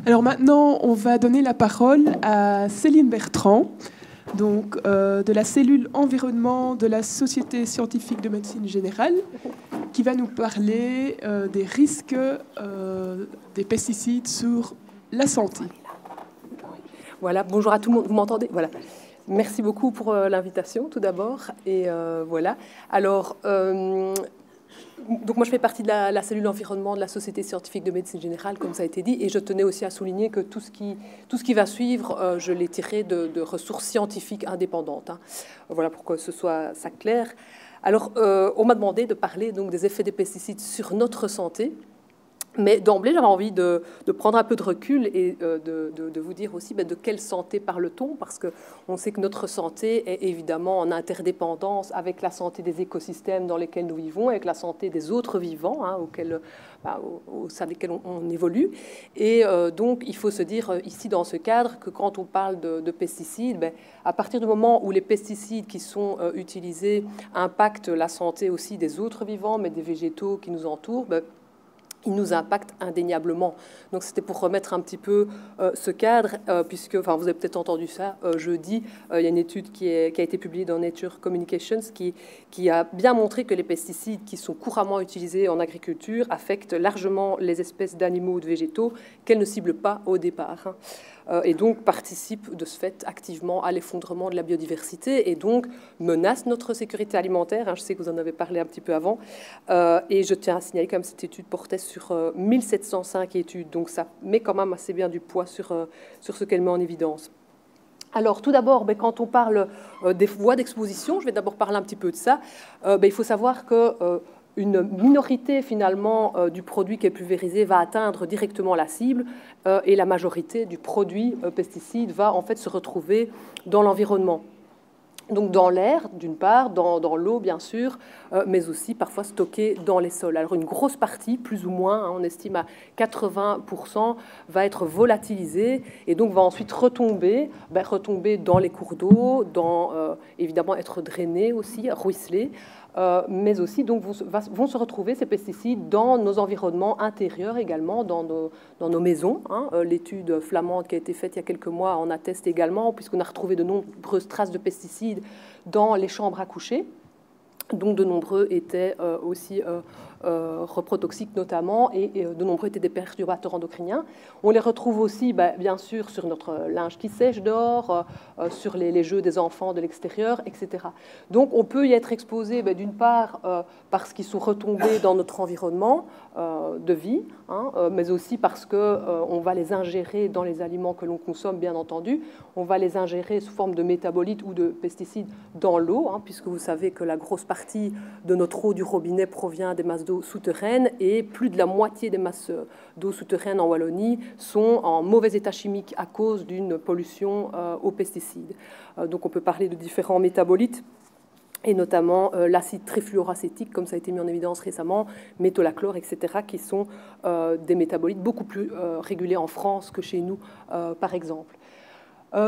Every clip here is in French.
Alors maintenant, on va donner la parole à Céline Bertrand, donc, de la cellule environnement de la Société scientifique de médecine générale, qui va nous parler des risques des pesticides sur la santé. Voilà, bonjour à tout le monde, vous m'entendez? Voilà. Merci beaucoup pour l'invitation, tout d'abord. Et voilà. Alors, donc moi, je fais partie de la cellule environnement de la Société scientifique de médecine générale, comme ça a été dit. Et je tenais aussi à souligner que tout ce qui va suivre, je l'ai tiré de ressources scientifiques indépendantes. Hein. Voilà, pour que ce soit ça clair. Alors, on m'a demandé de parler donc, des effets des pesticides sur notre santé. Mais d'emblée, j'avais envie de prendre un peu de recul et de vous dire aussi de quelle santé parle-t-on, parce qu'on sait que notre santé est évidemment en interdépendance avec la santé des écosystèmes dans lesquels nous vivons, avec la santé des autres vivants hein, au sein desquels on évolue. Et donc, il faut se dire ici, dans ce cadre, que quand on parle de pesticides, à partir du moment où les pesticides qui sont utilisés impactent la santé aussi des autres vivants, mais des végétaux qui nous entourent, il nous impacte indéniablement. Donc c'était pour remettre un petit peu ce cadre, puisque, vous avez peut-être entendu ça jeudi, il y a une étude qui a été publiée dans Nature Communications qui a bien montré que les pesticides qui sont couramment utilisés en agriculture affectent largement les espèces d'animaux ou de végétaux qu'elles ne ciblent pas au départ. Hein. Et donc participent de ce fait activement à l'effondrement de la biodiversité et donc menacent notre sécurité alimentaire. Hein, je sais que vous en avez parlé un petit peu avant. Et je tiens à signaler quand même cette étude portait sur 1705 études, donc ça met quand même assez bien du poids sur ce qu'elle met en évidence. Alors tout d'abord, quand on parle des voies d'exposition, je vais d'abord parler un petit peu de ça. Il faut savoir que une minorité finalement du produit qui est pulvérisé va atteindre directement la cible et la majorité du produit pesticide va en fait se retrouver dans l'environnement. Donc dans l'air, d'une part, dans l'eau, bien sûr, mais aussi parfois stocké dans les sols. Alors une grosse partie, plus ou moins, hein, on estime à 80%, va être volatilisée et donc va ensuite retomber dans les cours d'eau, évidemment être drainé aussi, ruisseler, mais aussi donc vont se retrouver ces pesticides dans nos environnements intérieurs également, dans nos maisons. Hein. L'étude flamande qui a été faite il y a quelques mois en atteste également, puisqu'on a retrouvé de nombreuses traces de pesticides dans les chambres à coucher, dont de nombreux étaient aussi reprotoxiques notamment, et de nombreux étaient des perturbateurs endocriniens. On les retrouve aussi, bien sûr, sur notre linge qui sèche dehors, sur les jeux des enfants de l'extérieur, etc. Donc on peut y être exposé, d'une part, parce qu'ils sont retombés dans notre environnement de vie, hein, mais aussi parce qu'on va les ingérer dans les aliments que l'on consomme, bien entendu. On va les ingérer sous forme de métabolites ou de pesticides dans l'eau, hein, puisque vous savez que la grosse partie de notre eau du robinet provient des masses d'eau souterraines et plus de la moitié des masses d'eau souterraines en Wallonie sont en mauvais état chimique à cause d'une pollution aux pesticides. Donc on peut parler de différents métabolites et notamment l'acide trifluoracétique, comme ça a été mis en évidence récemment, métolachlore, etc., qui sont des métabolites beaucoup plus régulés en France que chez nous, par exemple.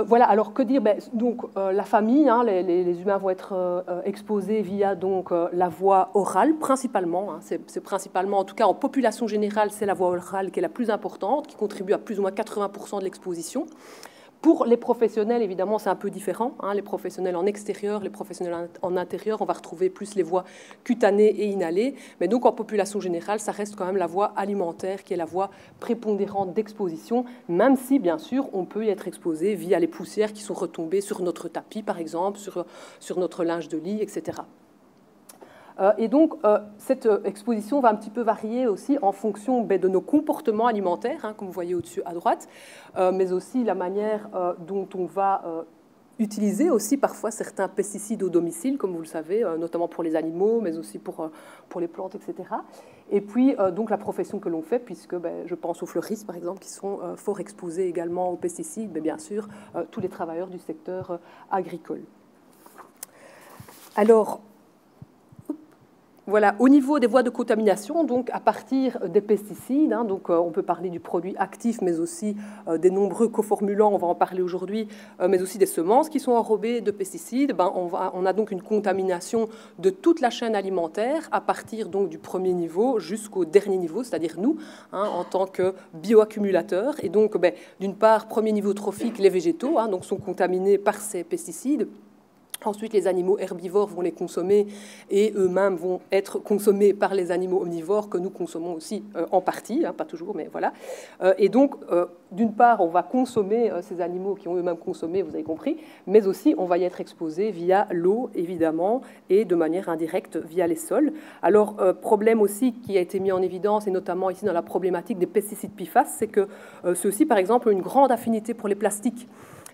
Voilà, alors que dire donc, la famille, hein, les humains vont être exposés via donc, la voie orale, principalement. Hein, c'est principalement, en tout cas en population générale, c'est la voie orale qui est la plus importante, qui contribue à plus ou moins 80% de l'exposition. Pour les professionnels, évidemment, c'est un peu différent. Hein, les professionnels en extérieur, les professionnels en intérieur, on va retrouver plus les voies cutanées et inhalées. Mais donc, en population générale, ça reste quand même la voie alimentaire qui est la voie prépondérante d'exposition, même si, bien sûr, on peut y être exposé via les poussières qui sont retombées sur notre tapis, par exemple, sur notre linge de lit, etc. Et donc, cette exposition va un petit peu varier aussi en fonction de nos comportements alimentaires, hein, comme vous voyez au-dessus à droite, mais aussi la manière dont on va utiliser aussi parfois certains pesticides au domicile, comme vous le savez, notamment pour les animaux, mais aussi pour les plantes, etc. Et puis, donc, la profession que l'on fait, puisque je pense aux fleuristes, par exemple, qui sont fort exposés également aux pesticides, mais bien sûr, tous les travailleurs du secteur agricole. Alors, Voilà, au niveau des voies de contamination, donc à partir des pesticides, hein, donc on peut parler du produit actif, mais aussi des nombreux coformulants, on va en parler aujourd'hui, mais aussi des semences qui sont enrobées de pesticides. On a donc une contamination de toute la chaîne alimentaire à partir donc du premier niveau jusqu'au dernier niveau, c'est-à-dire nous, hein, en tant que bioaccumulateurs. Et donc, d'une part, premier niveau trophique, les végétaux, hein, donc sont contaminés par ces pesticides. Ensuite, les animaux herbivores vont les consommer et eux-mêmes vont être consommés par les animaux omnivores que nous consommons aussi en partie, hein, pas toujours, mais voilà. Et donc, d'une part, on va consommer ces animaux qui ont eux-mêmes consommé, vous avez compris, mais aussi on va y être exposé via l'eau, évidemment, et de manière indirecte via les sols. Alors, problème aussi qui a été mis en évidence, et notamment ici dans la problématique des pesticides PFAS, c'est que ceux-ci, par exemple, ont une grande affinité pour les plastiques.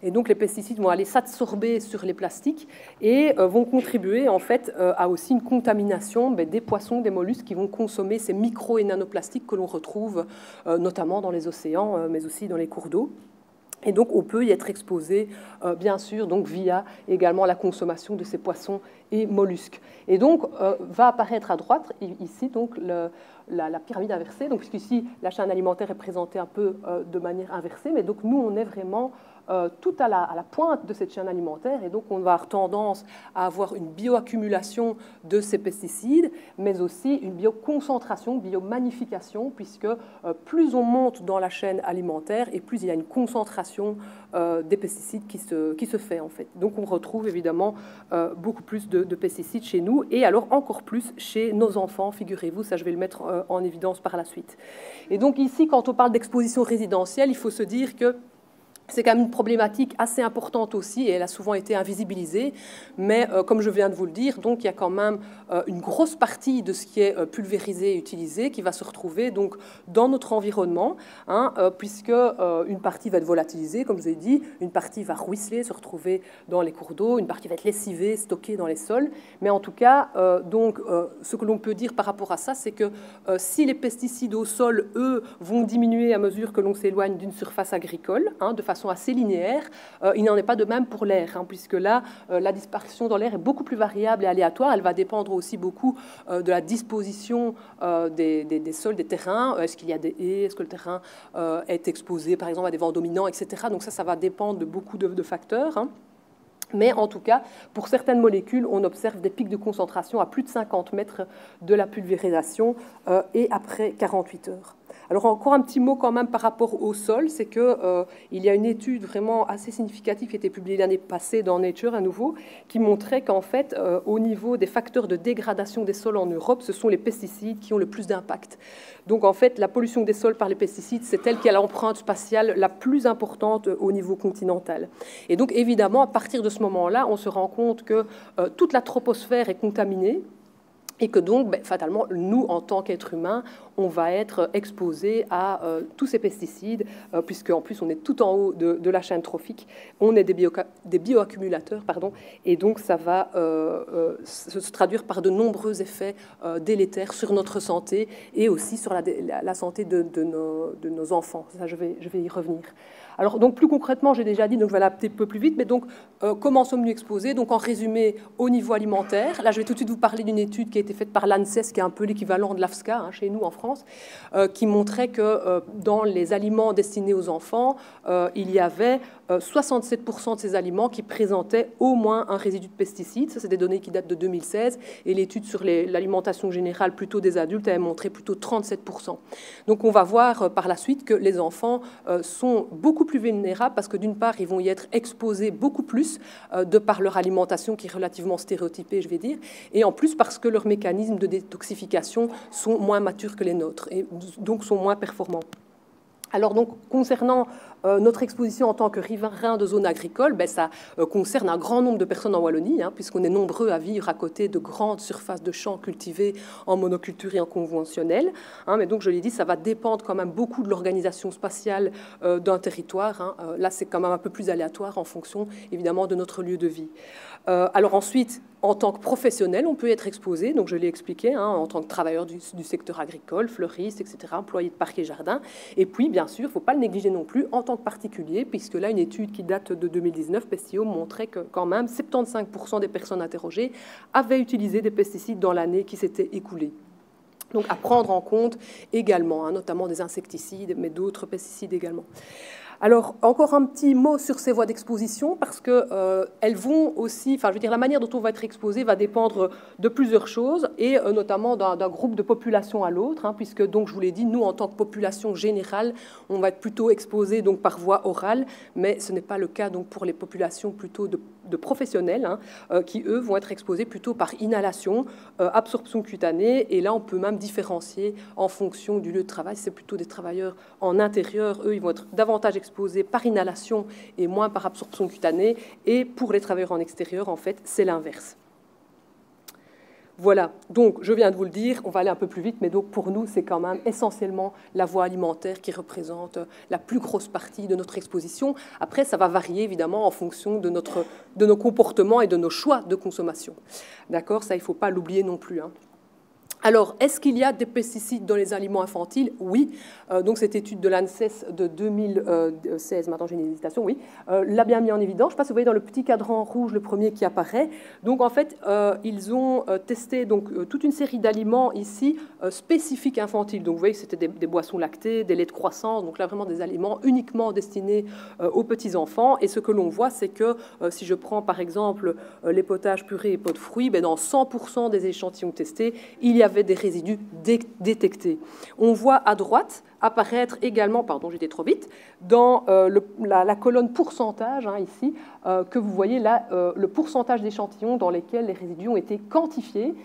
Et donc, les pesticides vont aller s'absorber sur les plastiques et vont contribuer, en fait, à aussi une contamination des poissons, des mollusques qui vont consommer ces micro- et nanoplastiques que l'on retrouve notamment dans les océans, mais aussi dans les cours d'eau. Et donc, on peut y être exposé, bien sûr, donc via également la consommation de ces poissons et mollusques. Et donc, va apparaître à droite, ici, donc, la pyramide inversée. Donc, puisqu'ici, la chaîne alimentaire est présentée un peu de manière inversée, mais donc, nous, on est vraiment tout à la pointe de cette chaîne alimentaire, et donc on va avoir tendance à avoir une bioaccumulation de ces pesticides, mais aussi une bioconcentration, biomagnification, puisque plus on monte dans la chaîne alimentaire, et plus il y a une concentration des pesticides qui se fait, en fait. Donc on retrouve évidemment beaucoup plus de pesticides chez nous, et alors encore plus chez nos enfants, figurez-vous, ça je vais le mettre en évidence par la suite. Et donc ici, quand on parle d'exposition résidentielle, il faut se dire que c'est quand même une problématique assez importante aussi, et elle a souvent été invisibilisée, mais comme je viens de vous le dire, donc il y a quand même une grosse partie de ce qui est pulvérisé et utilisé qui va se retrouver donc dans notre environnement, hein, puisque une partie va être volatilisée, comme je vous ai dit, une partie va ruisseler, se retrouver dans les cours d'eau, une partie va être lessivée, stockée dans les sols, mais en tout cas, ce que l'on peut dire par rapport à ça, c'est que si les pesticides au sol, eux, vont diminuer à mesure que l'on s'éloigne d'une surface agricole, hein, de façon assez linéaire, il n'en est pas de même pour l'air, hein, puisque là, la dispersion dans l'air est beaucoup plus variable et aléatoire. Elle va dépendre aussi beaucoup de la disposition des sols, des terrains. Est-ce qu'il y a des haies? Est-ce que le terrain est exposé, par exemple, à des vents dominants, etc. Donc ça va dépendre de beaucoup de facteurs, hein. Mais en tout cas, pour certaines molécules, on observe des pics de concentration à plus de 50 mètres de la pulvérisation et après 48 heures. Alors encore un petit mot quand même par rapport au sol, c'est qu'il y a une étude vraiment assez significative qui a été publiée l'année passée dans Nature à nouveau, qui montrait qu'en fait, au niveau des facteurs de dégradation des sols en Europe, ce sont les pesticides qui ont le plus d'impact. Donc en fait, la pollution des sols par les pesticides, c'est elle qui a l'empreinte spatiale la plus importante au niveau continental. Et donc évidemment, à partir de ce moment-là, on se rend compte que toute la troposphère est contaminée, et que donc, fatalement, nous, en tant qu'êtres humains, on va être exposés à tous ces pesticides, puisqu'en plus, on est tout en haut de la chaîne trophique, on est des bioaccumulateurs, pardon, et donc ça va se traduire par de nombreux effets délétères sur notre santé et aussi sur la santé de nos enfants. Ça, je vais y revenir. Alors, donc, plus concrètement, j'ai déjà dit, donc je vais aller un petit peu plus vite, mais donc, comment sommes-nous exposés? Donc, en résumé, au niveau alimentaire. Là, je vais tout de suite vous parler d'une étude qui a été faite par l'ANSES, qui est un peu l'équivalent de l'AFSCA, hein, chez nous en France, qui montrait que dans les aliments destinés aux enfants, il y avait 67% de ces aliments qui présentaient au moins un résidu de pesticides. Ça, c'est des données qui datent de 2016. Et l'étude sur l'alimentation générale plutôt des adultes avait montré plutôt 37%. Donc, on va voir par la suite que les enfants sont beaucoup plus vulnérables parce que d'une part, ils vont y être exposés beaucoup plus de par leur alimentation qui est relativement stéréotypée, je vais dire, et en plus parce que leurs mécanismes de détoxification sont moins matures que les nôtres et donc sont moins performants. Alors donc, concernant notre exposition en tant que riverain de zone agricole, ça concerne un grand nombre de personnes en Wallonie, hein, puisqu'on est nombreux à vivre à côté de grandes surfaces de champs cultivés en monoculture et en conventionnel. Hein, mais donc, je l'ai dit, ça va dépendre quand même beaucoup de l'organisation spatiale d'un territoire. Hein. Là, c'est quand même un peu plus aléatoire en fonction, évidemment, de notre lieu de vie. Alors ensuite, en tant que professionnel, on peut être exposé, donc je l'ai expliqué, hein, en tant que travailleur du secteur agricole, fleuriste, etc., employé de parc et jardin. Et puis, bien sûr, il ne faut pas le négliger non plus, en tant tant que particulier, puisque là, une étude qui date de 2019, Pestio, montrait que quand même 75% des personnes interrogées avaient utilisé des pesticides dans l'année qui s'était écoulée. Donc à prendre en compte également, notamment des insecticides, mais d'autres pesticides également. Alors, encore un petit mot sur ces voies d'exposition, parce qu'elles vont aussi, enfin, je veux dire, la manière dont on va être exposé va dépendre de plusieurs choses, et notamment d'un groupe de population à l'autre, puisque, donc, je vous l'ai dit, nous, en tant que population générale, on va être plutôt exposé donc, par voie orale, mais ce n'est pas le cas donc, pour les populations plutôt de professionnels, qui, eux, vont être exposés plutôt par inhalation, absorption cutanée, et là, on peut même différencier en fonction du lieu de travail. C'est plutôt des travailleurs en intérieur, eux, ils vont être davantage exposés par inhalation et moins par absorption cutanée, et pour les travailleurs en extérieur, en fait, c'est l'inverse. Voilà, donc je viens de vous le dire, on va aller un peu plus vite, mais donc pour nous, c'est quand même essentiellement la voie alimentaire qui représente la plus grosse partie de notre exposition. Après, ça va varier évidemment en fonction de nos comportements et de nos choix de consommation. D'accord, ça, il ne faut pas l'oublier non plus. Alors, est-ce qu'il y a des pesticides dans les aliments infantiles? Oui. Donc, cette étude de l'ANSES de 2016, maintenant j'ai une hésitation, oui, l'a bien mis en évidence. Je ne sais pas si vous voyez dans le petit cadran rouge, le premier qui apparaît. Donc, en fait, ils ont testé donc, toute une série d'aliments ici spécifiques infantiles. Donc, vous voyez que c'était des boissons lactées, des laits de croissance. Donc, là, vraiment des aliments uniquement destinés aux petits-enfants. Et ce que l'on voit, c'est que si je prends, par exemple, les potages purés et pots de fruits, ben, dans 100% des échantillons testés, il y avait des résidus détectés. On voit à droite apparaître également, pardon, j'étais trop vite, dans la colonne pourcentage, ici, que vous voyez là, le pourcentage d'échantillons dans lesquels les résidus ont été quantifiés,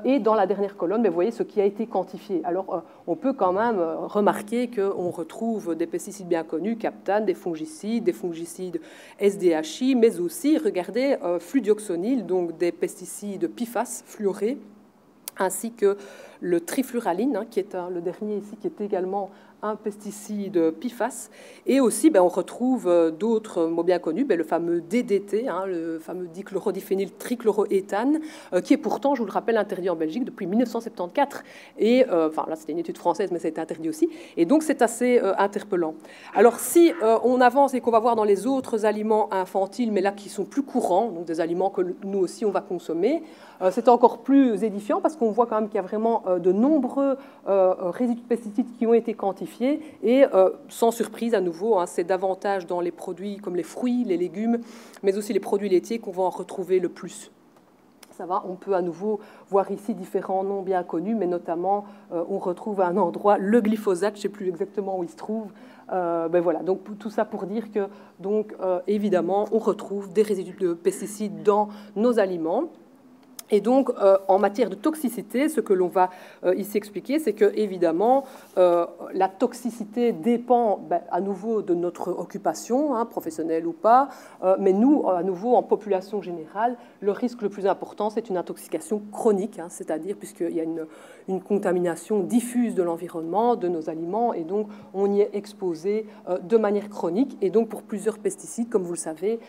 et dans la dernière colonne, vous voyez ce qui a été quantifié. Alors, on peut quand même remarquer qu'on retrouve des pesticides bien connus, captane, des fongicides SDHI, mais aussi, regardez, fludioxonil, donc des pesticides PFAS fluorés, ainsi que le trifluraline, qui est le dernier ici, qui est également un pesticide PFAS. Et aussi, on retrouve d'autres mots bien connus, le fameux DDT, le fameux dichlorodiphényl trichloroéthane, qui est pourtant, je vous le rappelle, interdit en Belgique depuis 1974. Et, enfin, là, c'était une étude française, mais ça a été interdit aussi. Et donc, c'est assez interpellant. Alors, si on avance et qu'on va voir dans les autres aliments infantiles, mais là, qui sont plus courants, donc des aliments que nous aussi, on va consommer, c'est encore plus édifiant parce qu'on voit quand même qu'il y a vraiment de nombreux résidus de pesticides qui ont été quantifiés. Et sans surprise, à nouveau, c'est davantage dans les produits comme les fruits, les légumes, mais aussi les produits laitiers qu'on va en retrouver le plus. Ça va, on peut à nouveau voir ici différents noms bien connus, mais notamment, on retrouve à un endroit le glyphosate, je ne sais plus exactement où il se trouve. Voilà, donc tout ça pour dire que, donc, évidemment, on retrouve des résidus de pesticides dans nos aliments. Et donc, en matière de toxicité, ce que l'on va ici expliquer, c'est que, évidemment, la toxicité dépend à nouveau de notre occupation, professionnelle ou pas, mais nous, à nouveau, en population générale, le risque le plus important, c'est une intoxication chronique, c'est-à-dire puisqu'il y a une contamination diffuse de l'environnement, de nos aliments, et donc on y est exposé de manière chronique. Et donc, pour plusieurs pesticides, comme vous le savez,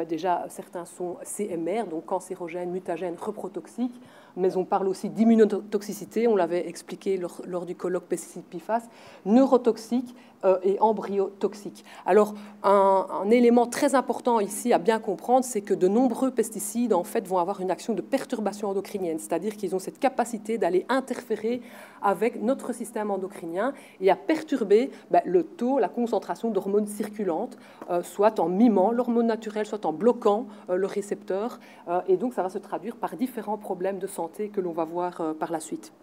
déjà, certains sont CMR, donc cancérogènes, mutagènes, reprotoxiques, mais on parle aussi d'immunotoxicité, on l'avait expliqué lors du colloque pesticides PFAS, neurotoxiques et embryotoxiques. Alors, un élément très important ici à bien comprendre, c'est que de nombreux pesticides, en fait, vont avoir une action de perturbation endocrinienne, c'est-à-dire qu'ils ont cette capacité d'aller interférer avec notre système endocrinien et à perturber le taux, la concentration d'hormones circulantes, soit en mimant l'hormone naturelle, soit en bloquant le récepteur, et donc ça va se traduire par différents problèmes de santé que l'on va voir par la suite.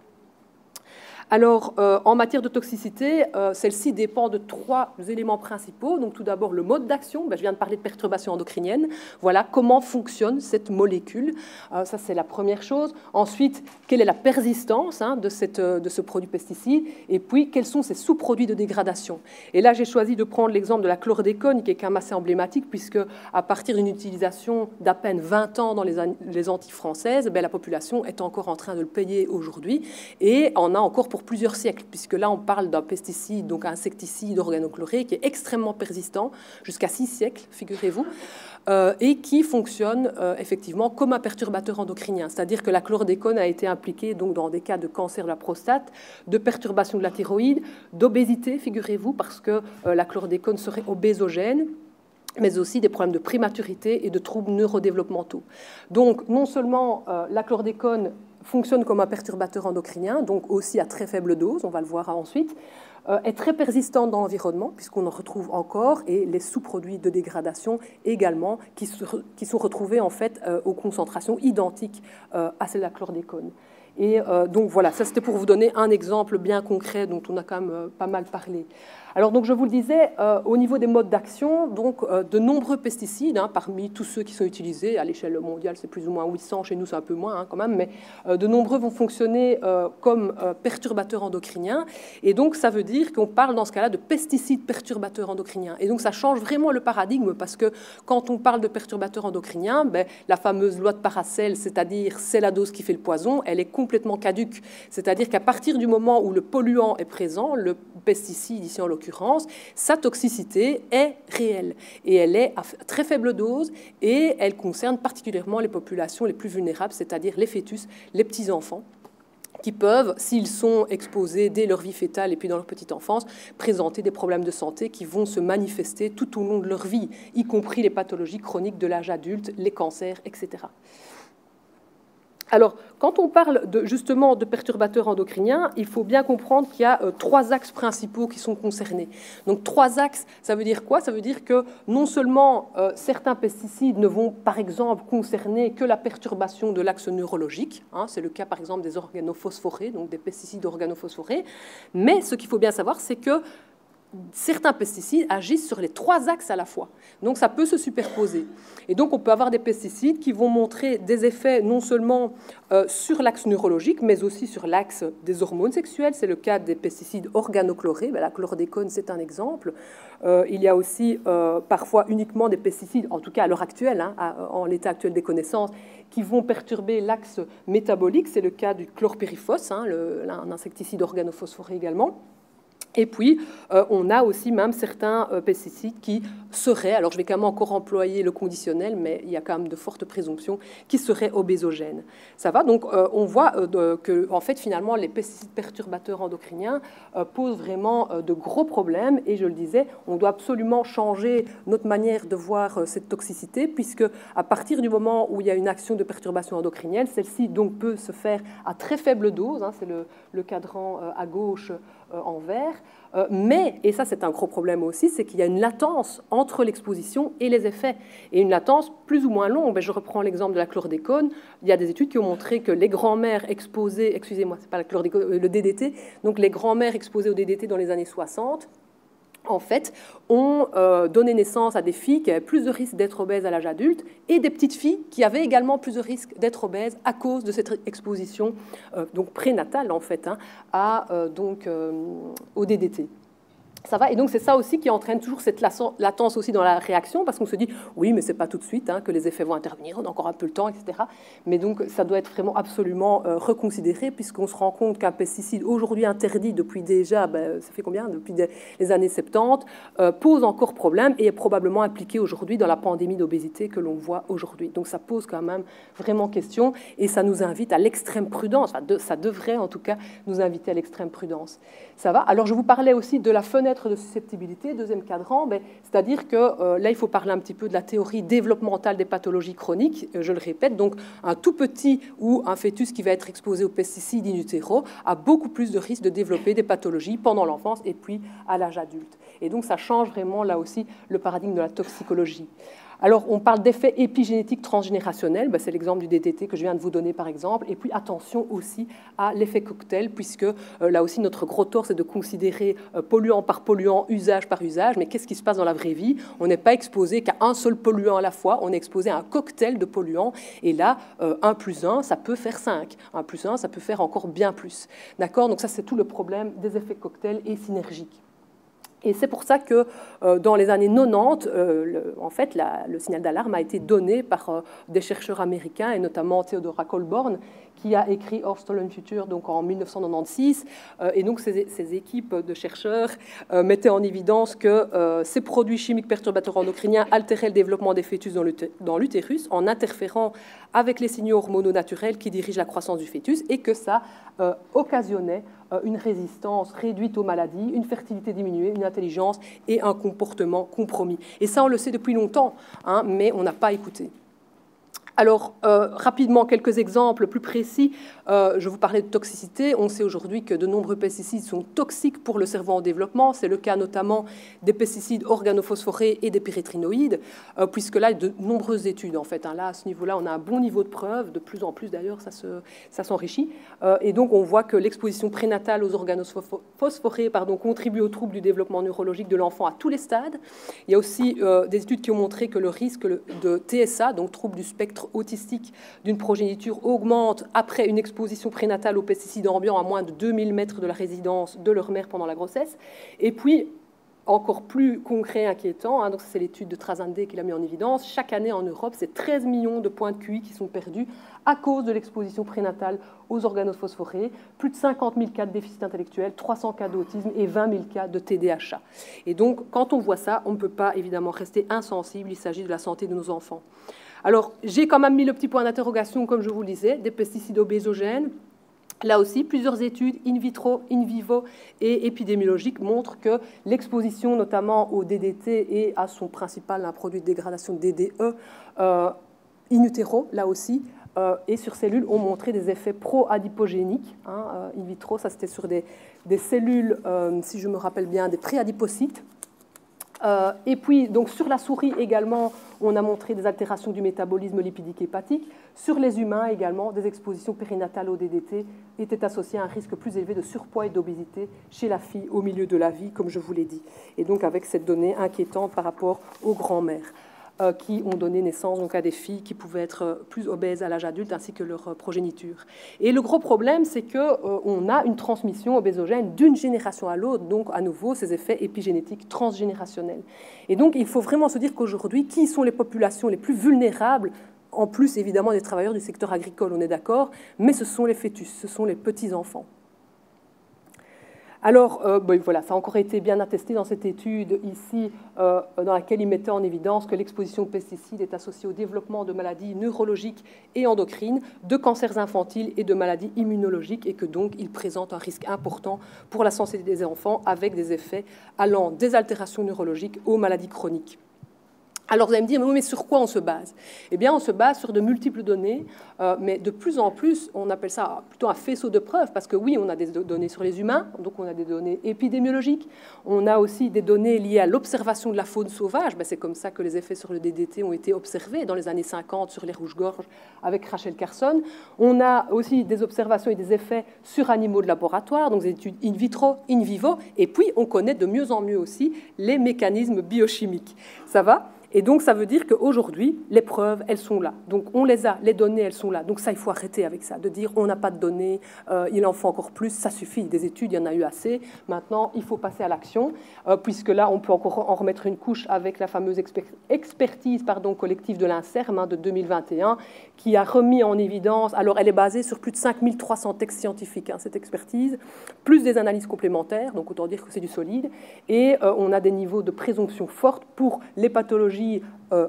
Alors, en matière de toxicité, celle-ci dépend de trois éléments principaux. Donc, tout d'abord, le mode d'action. Je viens de parler de perturbation endocrinienne. Voilà comment fonctionne cette molécule. Ça, c'est la première chose. Ensuite, quelle est la persistance de ce produit pesticide? Et puis, quels sont ses sous-produits de dégradation? Et là, j'ai choisi de prendre l'exemple de la chlordécone, qui est quand même assez emblématique, puisque à partir d'une utilisation d'à peine 20 ans dans les Antilles françaises, la population est encore en train de le payer aujourd'hui et en a encore pour pour plusieurs siècles, puisque là, on parle d'un pesticide, donc un insecticide organochloré, qui est extrêmement persistant, jusqu'à 6 siècles, figurez-vous, et qui fonctionne effectivement comme un perturbateur endocrinien. C'est-à-dire que la chlordécone a été impliquée donc, dans des cas de cancer de la prostate, de perturbation de la thyroïde, d'obésité, figurez-vous, parce que la chlordécone serait obésogène, mais aussi des problèmes de prématurité et de troubles neurodéveloppementaux. Donc, non seulement la chlordécone fonctionne comme un perturbateur endocrinien, donc aussi à très faible dose, on va le voir ensuite, est très persistante dans l'environnement, puisqu'on en retrouve encore, et les sous-produits de dégradation également, qui sont retrouvés en fait aux concentrations identiques à celles de la chlordécone. Et donc voilà, ça c'était pour vous donner un exemple bien concret dont on a quand même pas mal parlé. Alors donc je vous le disais, au niveau des modes d'action, donc de nombreux pesticides, parmi tous ceux qui sont utilisés à l'échelle mondiale, c'est plus ou moins 800, chez nous c'est un peu moins quand même, mais de nombreux vont fonctionner comme perturbateurs endocriniens. Et donc ça veut dire qu'on parle dans ce cas-là de pesticides perturbateurs endocriniens. Et donc ça change vraiment le paradigme, parce que quand on parle de perturbateurs endocriniens, la fameuse loi de Paracel, c'est-à-dire c'est la dose qui fait le poison, elle est complètement caduque. C'est-à-dire qu'à partir du moment où le polluant est présent, le pesticide ici en l'occurrence, sa toxicité est réelle. Et elle est à très faible dose, et elle concerne particulièrement les populations les plus vulnérables, c'est-à-dire les fœtus, les petits-enfants, qui peuvent, s'ils sont exposés dès leur vie fœtale et puis dans leur petite enfance, présenter des problèmes de santé qui vont se manifester tout au long de leur vie, y compris les pathologies chroniques de l'âge adulte, les cancers, etc. Alors, quand on parle justement de perturbateurs endocriniens, il faut bien comprendre qu'il y a 3 axes principaux qui sont concernés. Donc 3 axes, ça veut dire quoi? Ça veut dire que non seulement certains pesticides ne vont par exemple concerner que la perturbation de l'axe neurologique, c'est le cas par exemple des organophosphorés, donc des pesticides organophosphorés, mais ce qu'il faut bien savoir, c'est que certains pesticides agissent sur les 3 axes à la fois. Donc ça peut se superposer. Et donc on peut avoir des pesticides qui vont montrer des effets non seulement sur l'axe neurologique, mais aussi sur l'axe des hormones sexuelles. C'est le cas des pesticides organochlorés. La chlordécone, c'est un exemple. Il y a aussi parfois uniquement des pesticides, en tout cas à l'heure actuelle, en l'état actuel des connaissances, qui vont perturber l'axe métabolique. C'est le cas du chlorpyrifos, un insecticide organophosphoré également. Et puis, on a aussi même certains pesticides qui seraient, alors je vais quand même encore employer le conditionnel, mais il y a quand même de fortes présomptions, qui seraient obésogènes. Ça va? Donc, on voit que, en fait, finalement, les pesticides perturbateurs endocriniens posent vraiment de gros problèmes. Et je le disais, on doit absolument changer notre manière de voir cette toxicité, puisque à partir du moment où il y a une action de perturbation endocrinienne, celle-ci donc peut se faire à très faible dose. C'est le cadran à gauche en vert, mais, et ça c'est un gros problème aussi, c'est qu'il y a une latence entre l'exposition et les effets, et une latence plus ou moins longue. Je reprends l'exemple de la chlordécone. Il y a des études qui ont montré que les grands-mères exposées, excusez-moi, c'est pas la chlordécone, le DDT, donc les grands-mères exposées au DDT dans les années 60, en fait, ont donné naissance à des filles qui avaient plus de risques d'être obèses à l'âge adulte, et des petites filles qui avaient également plus de risques d'être obèses à cause de cette exposition donc prénatale en fait, au DDT. Ça va? Et donc c'est ça aussi qui entraîne toujours cette latence aussi dans la réaction, parce qu'on se dit oui, mais c'est pas tout de suite que les effets vont intervenir, on a encore un peu le temps, etc. Mais donc ça doit être vraiment absolument reconsidéré, puisqu'on se rend compte qu'un pesticide aujourd'hui interdit depuis déjà, ça fait combien? Depuis les années 70, pose encore problème et est probablement impliqué aujourd'hui dans la pandémie d'obésité que l'on voit aujourd'hui. Donc ça pose quand même vraiment question, et ça nous invite à l'extrême prudence. Ça devrait en tout cas nous inviter à l'extrême prudence. Ça va? Alors je vous parlais aussi de la fenêtre de susceptibilité, deuxième cadran, c'est-à-dire que là, il faut parler un petit peu de la théorie développementale des pathologies chroniques, je le répète, donc un tout petit ou un fœtus qui va être exposé aux pesticides in utero a beaucoup plus de risques de développer des pathologies pendant l'enfance et puis à l'âge adulte. Et donc ça change vraiment là aussi le paradigme de la toxicologie. Alors, on parle d'effets épigénétiques transgénérationnels, c'est l'exemple du DDT que je viens de vous donner par exemple, et puis attention aussi à l'effet cocktail, puisque là aussi notre gros tort c'est de considérer polluant par polluant, usage par usage, mais qu'est-ce qui se passe dans la vraie vie? On n'est pas exposé qu'à un seul polluant à la fois, on est exposé à un cocktail de polluants, et là, 1 plus 1, ça peut faire 5, 1 plus 1, ça peut faire encore bien plus. D'accord? Donc ça c'est tout le problème des effets cocktails et synergiques. Et c'est pour ça que dans les années 90, en fait, le signal d'alarme a été donné par des chercheurs américains, et notamment Theodora Colborn, qui a écrit Our Stolen Future donc en 1996. Et donc ces équipes de chercheurs mettaient en évidence que ces produits chimiques perturbateurs endocriniens altéraient le développement des fœtus dans l'utérus en interférant avec les signaux hormonaux naturels qui dirigent la croissance du fœtus, et que ça occasionnait une résistance réduite aux maladies, une fertilité diminuée, une intelligence et un comportement compromis. Et ça, on le sait depuis longtemps, hein, mais on n'a pas écouté. Alors, rapidement, quelques exemples plus précis. Je vous parlais de toxicité. On sait aujourd'hui que de nombreux pesticides sont toxiques pour le cerveau en développement. C'est le cas notamment des pesticides organophosphorés et des pyrétrinoïdes, puisque là, il y a de nombreuses études, en fait. Hein. Là, à ce niveau-là, on a un bon niveau de preuve. De plus en plus, d'ailleurs, ça s'enrichit. Et donc, on voit que l'exposition prénatale aux organophosphorés contribue aux troubles du développement neurologique de l'enfant à tous les stades. Il y a aussi des études qui ont montré que le risque de TSA, donc trouble du spectre autistique d'une progéniture, augmente après une exposition prénatale aux pesticides ambiants à moins de 2000 mètres de la résidence de leur mère pendant la grossesse. Et puis, encore plus concret et inquiétant, hein, donc c'est l'étude de Trasandé qui l'a mis en évidence, chaque année en Europe, c'est 13 millions de points de QI qui sont perdus à cause de l'exposition prénatale aux organophosphorés, plus de 50 000 cas de déficit intellectuel, 300 cas d'autisme et 20 000 cas de TDAH. Et donc, quand on voit ça, on ne peut pas évidemment rester insensible, il s'agit de la santé de nos enfants. Alors, j'ai quand même mis le petit point d'interrogation, comme je vous le disais, des pesticides obésogènes. Là aussi, plusieurs études in vitro, in vivo et épidémiologiques montrent que l'exposition notamment au DDT et à son principal produit de dégradation DDE, in utero, là aussi, et sur cellules ont montré des effets pro-adipogéniques. Hein, in vitro, ça c'était sur des cellules, si je me rappelle bien, des préadipocytes. Et puis, donc, sur la souris également, on a montré des altérations du métabolisme lipidique hépatique. Sur les humains également, des expositions périnatales au DDT étaient associées à un risque plus élevé de surpoids et d'obésité chez la fille au milieu de la vie, comme je vous l'ai dit. Et donc, avec cette donnée inquiétante par rapport aux grands-mères qui ont donné naissance donc, à des filles qui pouvaient être plus obèses à l'âge adulte, ainsi que leur progéniture. Et le gros problème, c'est qu'on a une transmission obésogène d'une génération à l'autre, donc à nouveau ces effets épigénétiques transgénérationnels. Et donc il faut vraiment se dire qu'aujourd'hui, qui sont les populations les plus vulnérables, en plus évidemment des travailleurs du secteur agricole, on est d'accord, mais ce sont les fœtus, ce sont les petits-enfants. Alors, voilà, ça a encore été bien attesté dans cette étude ici, dans laquelle il mettait en évidence que l'exposition aux pesticides est associée au développement de maladies neurologiques et endocrines, de cancers infantiles et de maladies immunologiques, et que donc il présente un risque important pour la santé des enfants, avec des effets allant des altérations neurologiques aux maladies chroniques. Alors vous allez me dire, mais sur quoi on se base? Eh bien, on se base sur de multiples données, mais de plus en plus, on appelle ça plutôt un faisceau de preuves, parce que oui, on a des données sur les humains, donc on a des données épidémiologiques, on a aussi des données liées à l'observation de la faune sauvage, c'est comme ça que les effets sur le DDT ont été observés dans les années 50 sur les rouges-gorges avec Rachel Carson. On a aussi des observations et des effets sur animaux de laboratoire, donc des études in vitro, in vivo, et puis on connaît de mieux en mieux aussi les mécanismes biochimiques. Ça va ? Et donc, ça veut dire qu'aujourd'hui, les preuves, elles sont là. Donc, on les a, les données, elles sont là. Donc, ça, il faut arrêter avec ça, de dire on n'a pas de données, il en faut encore plus, ça suffit. Des études, il y en a eu assez. Maintenant, il faut passer à l'action, puisque là, on peut encore en remettre une couche avec la fameuse expertise collective de l'INSERM de 2021, qui a remis en évidence, alors elle est basée sur plus de 5300 textes scientifiques, cette expertise, plus des analyses complémentaires, donc autant dire que c'est du solide, et on a des niveaux de présomption fortes pour les pathologies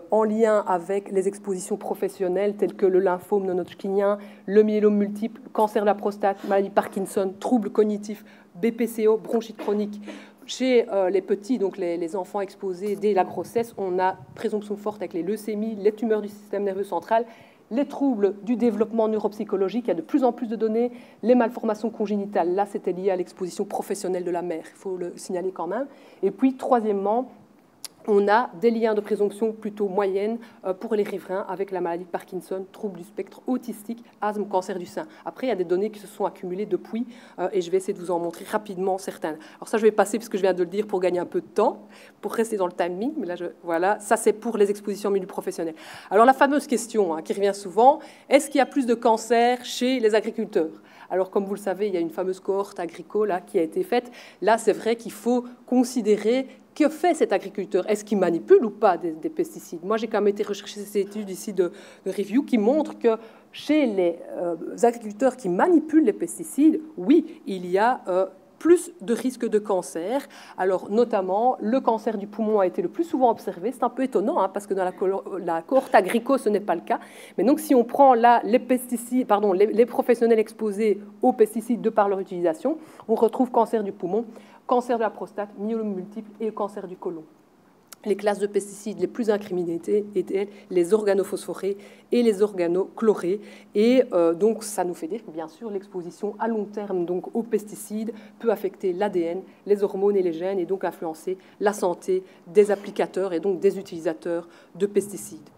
en lien avec les expositions professionnelles telles que le lymphome non-Hodgkinien, le myélome multiple, cancer de la prostate, maladie Parkinson, troubles cognitifs, BPCO, bronchite chronique. Chez les petits, donc les enfants exposés dès la grossesse, on a présomption forte avec les leucémies, les tumeurs du système nerveux central, les troubles du développement neuropsychologique, il y a de plus en plus de données, les malformations congénitales, là c'était lié à l'exposition professionnelle de la mère, il faut le signaler quand même. Et puis troisièmement, on a des liens de présomption plutôt moyennes pour les riverains avec la maladie de Parkinson, troubles du spectre autistique, asthme, cancer du sein. Après, il y a des données qui se sont accumulées depuis et je vais essayer de vous en montrer rapidement certaines. Alors ça, je vais passer, puisque je viens de le dire, pour gagner un peu de temps, pour rester dans le timing. Mais là, voilà, ça c'est pour les expositions en milieu professionnel. Alors la fameuse question qui revient souvent, est-ce qu'il y a plus de cancer chez les agriculteurs ? Alors, comme vous le savez, il y a une fameuse cohorte agricole qui a été faite. Là, c'est vrai qu'il faut considérer que fait cet agriculteur. Est-ce qu'il manipule ou pas des pesticides? Moi, j'ai quand même été rechercher ces études ici de review qui montrent que chez les agriculteurs qui manipulent les pesticides, oui, il y a plus de risques de cancer. Alors, notamment, le cancer du poumon a été le plus souvent observé. C'est un peu étonnant, parce que dans la cohorte agricole, ce n'est pas le cas. Mais donc, si on prend là les professionnels exposés aux pesticides de par leur utilisation, on retrouve cancer du poumon, cancer de la prostate, myélome multiple et cancer du côlon. Les classes de pesticides les plus incriminées étaient les organophosphorés et les organochlorés. Et donc, ça nous fait dire que, bien sûr, l'exposition à long terme donc, aux pesticides peut affecter l'ADN, les hormones et les gènes, et donc influencer la santé des applicateurs et donc des utilisateurs de pesticides.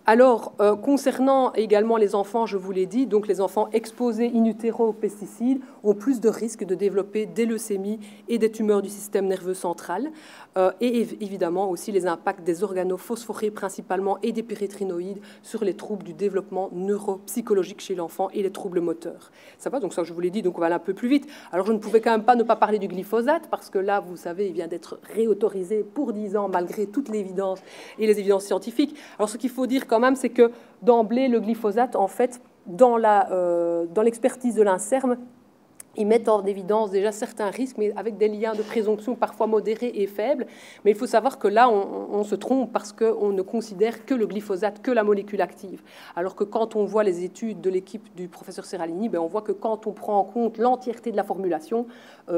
Alors, concernant également les enfants, je vous l'ai dit, donc les enfants exposés in utero aux pesticides ont plus de risques de développer des leucémies et des tumeurs du système nerveux central, et évidemment aussi les impacts des organophosphorés principalement et des pérétrinoïdes sur les troubles du développement neuropsychologique chez l'enfant et les troubles moteurs. Ça va, donc ça je vous l'ai dit, donc on va aller un peu plus vite. Alors je ne pouvais quand même pas ne pas parler du glyphosate, parce que là, vous savez, il vient d'être réautorisé pour 10 ans, malgré toute l'évidence et les évidences scientifiques. Alors ce qu'il faut dire quand même, c'est que d'emblée, le glyphosate, en fait, dans l'expertise de l'INSERM, ils mettent en évidence déjà certains risques, mais avec des liens de présomption parfois modérés et faibles. Mais il faut savoir que là, on se trompe parce qu'on ne considère que le glyphosate, que la molécule active. Alors que quand on voit les études de l'équipe du professeur Serralini, on voit que quand on prend en compte l'entièreté de la formulation,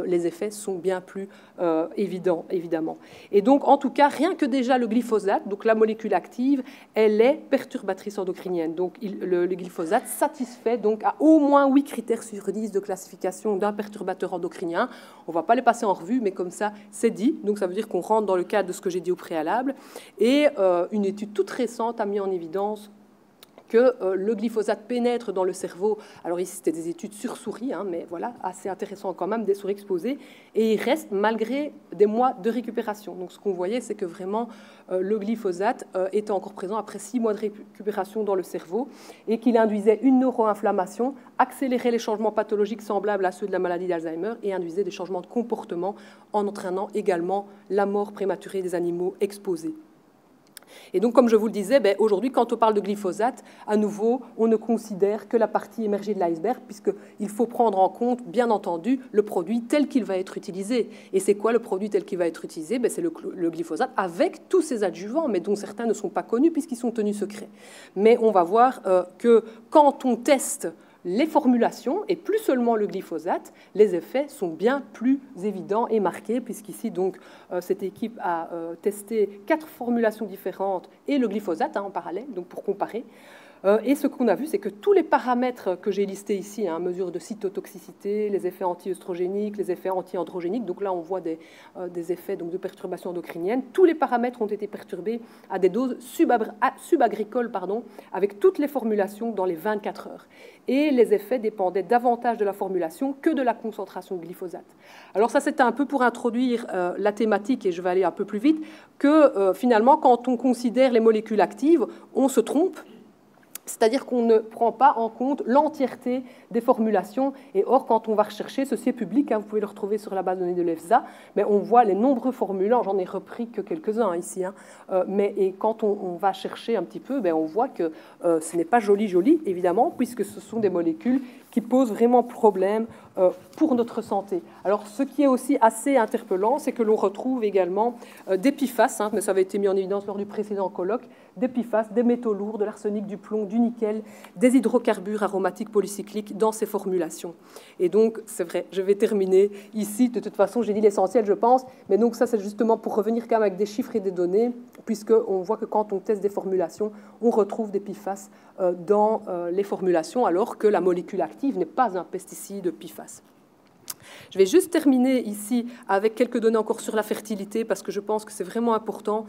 les effets sont bien plus évidents, évidemment. Et donc, en tout cas, rien que déjà le glyphosate, donc la molécule active, elle est perturbatrice endocrinienne. Donc, le glyphosate satisfait donc à au moins 8 critères sur 10 de classification d'un perturbateur endocrinien. On ne va pas les passer en revue, mais comme ça, c'est dit. Donc, ça veut dire qu'on rentre dans le cadre de ce que j'ai dit au préalable. Et une étude toute récente a mis en évidence que le glyphosate pénètre dans le cerveau. Alors ici, c'était des études sur souris, mais voilà, assez intéressant quand même, des souris exposées, et il reste malgré des mois de récupération. Donc ce qu'on voyait, c'est que vraiment, le glyphosate était encore présent après 6 mois de récupération dans le cerveau, et qu'il induisait une neuroinflammation, accélérait les changements pathologiques semblables à ceux de la maladie d'Alzheimer, et induisait des changements de comportement en entraînant également la mort prématurée des animaux exposés. Et donc, comme je vous le disais, aujourd'hui, quand on parle de glyphosate, à nouveau, on ne considère que la partie émergée de l'iceberg, puisqu'il faut prendre en compte, bien entendu, le produit tel qu'il va être utilisé. Et c'est quoi le produit tel qu'il va être utilisé? C'est le glyphosate avec tous ses adjuvants, mais dont certains ne sont pas connus puisqu'ils sont tenus secrets. Mais on va voir que quand on teste les formulations, et plus seulement le glyphosate, les effets sont bien plus évidents et marqués, puisqu'ici, donc, cette équipe a testé 4 formulations différentes et le glyphosate en parallèle, donc pour comparer. Et ce qu'on a vu, c'est que tous les paramètres que j'ai listés ici, mesure de cytotoxicité, les effets anti-œstrogéniques, les effets anti-androgéniques, donc là on voit des effets donc, de perturbation endocrinienne, tous les paramètres ont été perturbés à des doses subagricoles, avec toutes les formulations dans les 24 heures. Et les effets dépendaient davantage de la formulation que de la concentration de glyphosate. Alors ça, c'était un peu pour introduire la thématique, et je vais aller un peu plus vite, que finalement, quand on considère les molécules actives, on se trompe. C'est-à-dire qu'on ne prend pas en compte l'entièreté des formulations. Et or, quand on va rechercher, ceci est public, vous pouvez le retrouver sur la base de données de l'EFSA, mais on voit les nombreux formulants, j'en ai repris que quelques-uns ici, et quand on va chercher un petit peu, on voit que ce n'est pas joli, évidemment, puisque ce sont des molécules qui posent vraiment problème pour notre santé. Alors, ce qui est aussi assez interpellant, c'est que l'on retrouve également des PFAS, mais ça avait été mis en évidence lors du précédent colloque, des PFAS, des métaux lourds, de l'arsenic, du plomb, du nickel, des hydrocarbures aromatiques polycycliques dans ces formulations. Et donc, c'est vrai, je vais terminer ici. De toute façon, j'ai dit l'essentiel, je pense. Mais donc, ça, c'est justement pour revenir quand même avec des chiffres et des données, puisqu'on voit que quand on teste des formulations, on retrouve des PFAS dans les formulations, alors que la molécule active n'est pas un pesticide PFAS. Je vais juste terminer ici avec quelques données encore sur la fertilité, parce que je pense que c'est vraiment important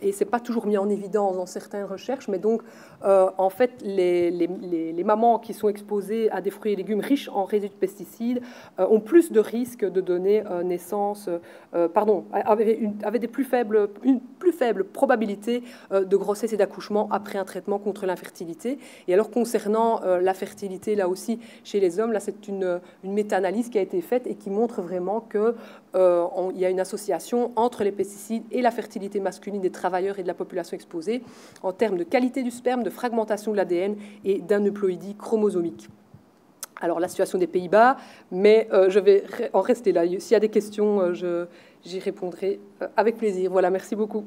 et ce n'est pas toujours mis en évidence dans certaines recherches. Mais donc, en fait, les mamans qui sont exposées à des fruits et légumes riches en résidus de pesticides ont plus de risques de donner naissance, avaient une plus faible probabilité de grossesse et d'accouchement après un traitement contre l'infertilité. Et alors, concernant la fertilité, là aussi, chez les hommes, là, c'est une méta-analyse qui a été faite et qui montre vraiment qu'il y a une association entre les pesticides et la fertilité masculine des travailleurs et de la population exposée en termes de qualité du sperme, de fragmentation de l'ADN et d'aneuploïdie chromosomique. Alors, la situation des Pays-Bas, mais je vais en rester là. S'il y a des questions, j'y répondrai avec plaisir. Voilà, merci beaucoup.